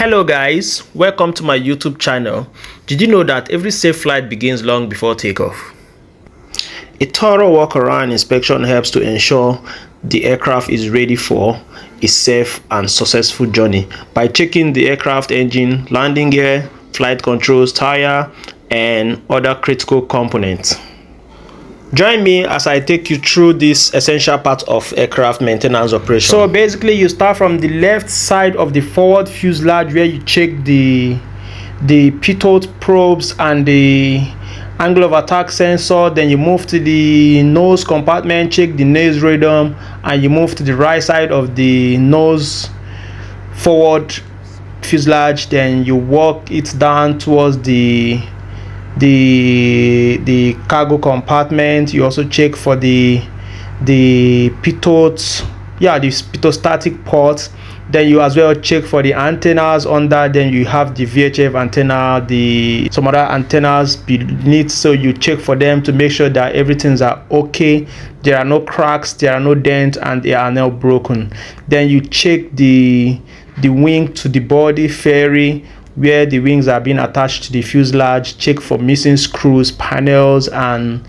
Hello guys, welcome to my YouTube channel. Did you know that every safe flight begins long before takeoff? A thorough walk-around inspection helps to ensure the aircraft is ready for a safe and successful journey by checking the aircraft engine, landing gear, flight controls, tire, and other critical components. Join me as I take you through this essential part of aircraft maintenance operation. So basically, you start from the left side of the forward fuselage where you check the pitot probes and the angle of attack sensor. Then you move to the nose compartment, check the nose radome, and you move to the right side of the nose forward fuselage. Then you walk it down towards the cargo compartment. You also check for the pitot, the pitot ports. Then you as well check for the antennas under. Then you have the VHF antenna, some other antennas beneath, so you check for them to make sure that everything's are okay. There are no cracks, there are no dents, and they are not broken. Then you check the wing to the body fairing, where the wings are being attached to the fuselage. Check for missing screws, panels, and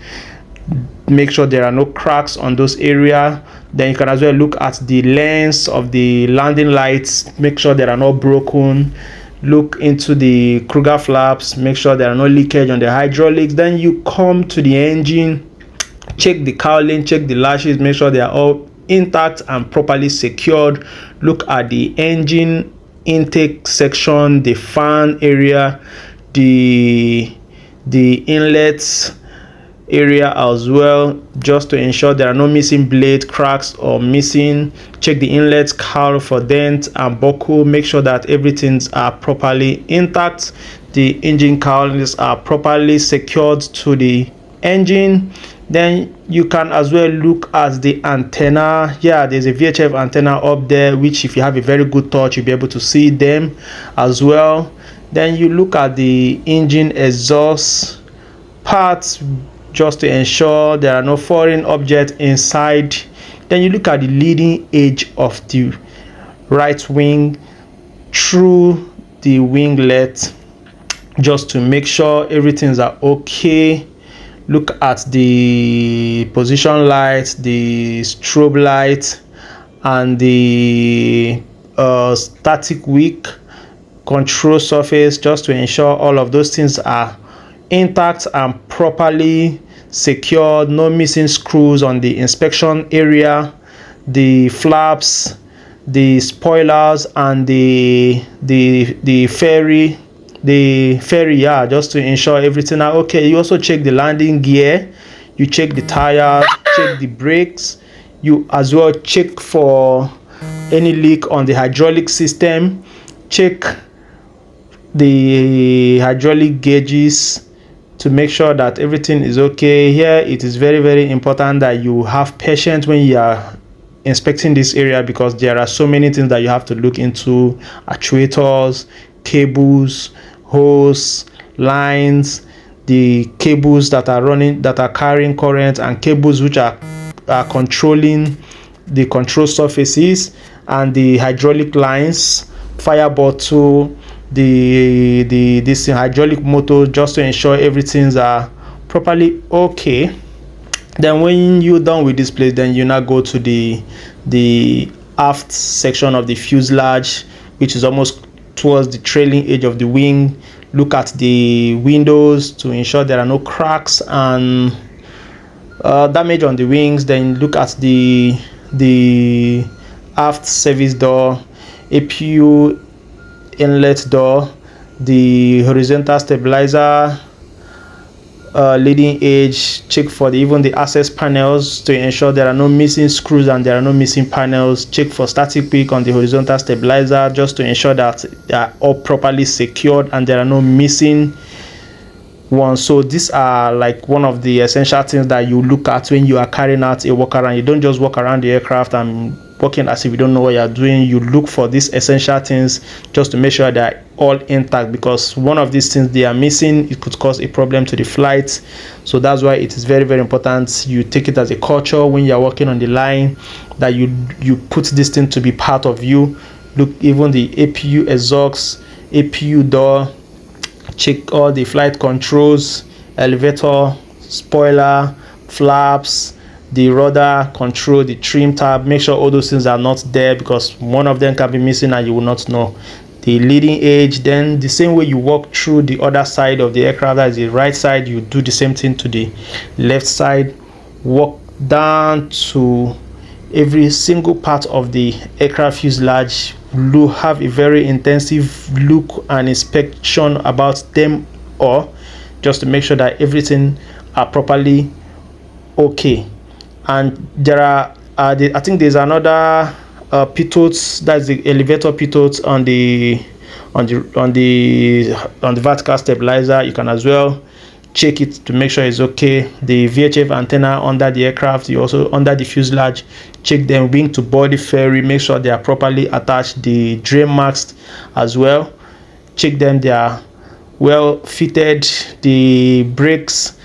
make sure there are no cracks on those areas. Then you can as well look at the lens of the landing lights, make sure they are not broken. Look into the Kruger flaps, make sure there are no leakage on the hydraulics. Then you come to the engine, check the cowling, check the lashes, make sure they are all intact and properly secured. Look at the engine intake section, the fan area, the inlets area as well, just to ensure there are no missing blade cracks or missing. Check the inlet cowl for dent and buckle, make sure that everything's are properly intact. The engine cowlings are properly secured to the engine. Then you can as well look at the antenna. There's a VHF antenna up there, which if you have a very good touch, you'll be able to see them as well. Then you look at the engine exhaust parts, just to ensure there are no foreign objects inside. Then you look at the leading edge of the right wing through the winglet, just to make sure everything's are okay. Look at the position light, the strobe light, and the static wick control surface, just to ensure all of those things are intact and properly secured. No missing screws on the inspection area, the flaps, the spoilers, and the fairy, just to ensure everything are okay. You also check the landing gear, you check the tires, check the brakes. You as well check for any leak on the hydraulic system, check the hydraulic gauges to make sure that everything is okay. Here it is very, very important that you have patience when you are inspecting this area, because there are so many things that you have to look into: actuators, cables, hose, lines, the cables that are carrying current, and cables which are controlling the control surfaces, and the hydraulic lines, fire bottle, this hydraulic motor, just to ensure everything's are properly okay. Then when you're done with this place, then you now go to the aft section of the fuselage, which is almost towards the trailing edge of the wing. Look at the windows to ensure there are no cracks and damage on the wings. Then look at the aft service door, APU inlet door, the horizontal stabilizer, leading edge. Check for even the access panels to ensure there are no missing screws and there are no missing panels. Check for static wick on the horizontal stabilizer, just to ensure that they are all properly secured and there are no missing ones. So these are like one of the essential things that you look at when you are carrying out a walk around. You don't just walk around the aircraft and working as if you don't know what you're doing. You look for these essential things just to make sure they're all intact, because one of these things they are missing, it could cause a problem to the flight. So that's why it is very, very important you take it as a culture when you're working on the line, that you put this thing to be part of you. look even the APU exhaust, APU door, check all the flight controls, elevator, spoiler, flaps, the rudder control, the trim tab. Make sure all those things are not there, because one of them can be missing and you will not know. The leading edge, then the same way you walk through the other side of the aircraft, that is the right side, you do the same thing to the left side. Walk down to every single part of the aircraft fuselage. Have a very intensive look and inspection about them, or just to make sure that everything are properly okay. And there are I think there's another pitot, that's the elevator pitot on the vertical stabilizer. You can as well check it to make sure it's okay. The VHF antenna under the aircraft, you also under the fuselage, check them. Wing to body fairing, make sure they are properly attached. The drain marks as well, check them, they are well fitted. The brakes,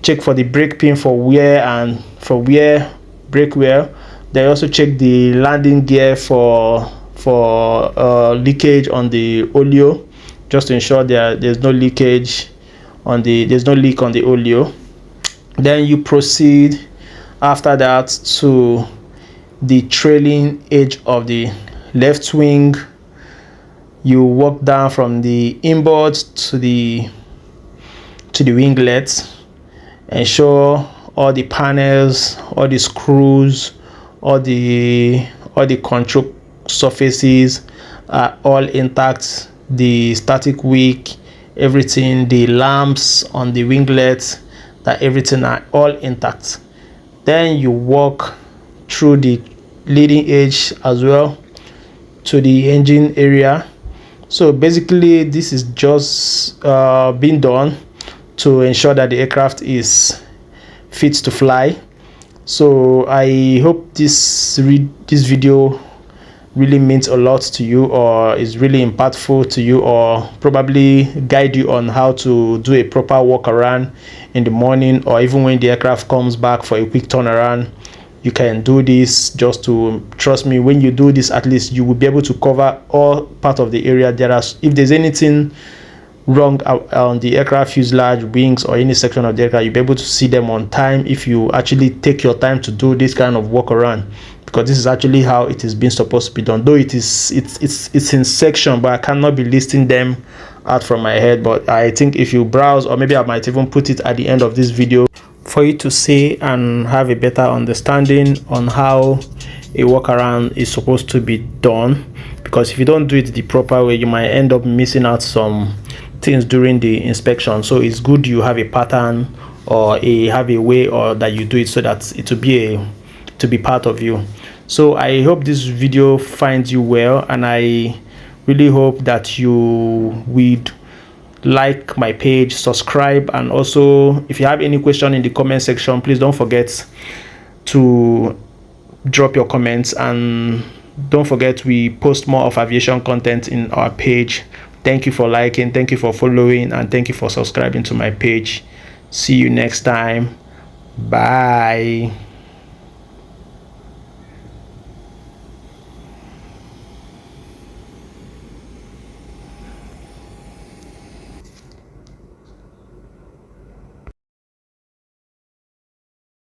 check for the brake pin for wear and for brake wear. They also check the landing gear for leakage on the oleo, just to ensure there's no leakage on there's no leak on the oleo. Then you proceed after that to the trailing edge of the left wing. You walk down from the inboard to the winglet. Ensure all the panels, all the screws, all the control surfaces are all intact. The static wick, everything, the lamps on the winglet, that everything are all intact. Then you walk through the leading edge as well to the engine area. So basically this is just being done to ensure that the aircraft is fit to fly. So I hope this video really means a lot to you, or is really impactful to you, or probably guide you on how to do a proper walk around in the morning, or even when the aircraft comes back for a quick turnaround. You can do this. Just to trust me, when you do this, at least you will be able to cover all part of the area. If there's anything wrong on the aircraft fuselage, wings, or any section of the aircraft, you'll be able to see them on time if you actually take your time to do this kind of walk around, because this is actually how it is being supposed to be done. Though it's in section, but I cannot be listing them out from my head. But I think if you browse, or maybe I might even put it at the end of this video for you to see and have a better understanding on how a walk around is supposed to be done. Because if you don't do it the proper way, you might end up missing out some things during the inspection. So it's good you have a pattern, or have a way, or that you do it so that it will be part of you. So I hope this video finds you well, and I really hope that you would like my page, subscribe, and also if you have any question in the comment section, please don't forget to drop your comments. And don't forget, we post more of aviation content in our page. Thank you for liking, thank you for following, and thank you for subscribing to my page. See you next time. Bye.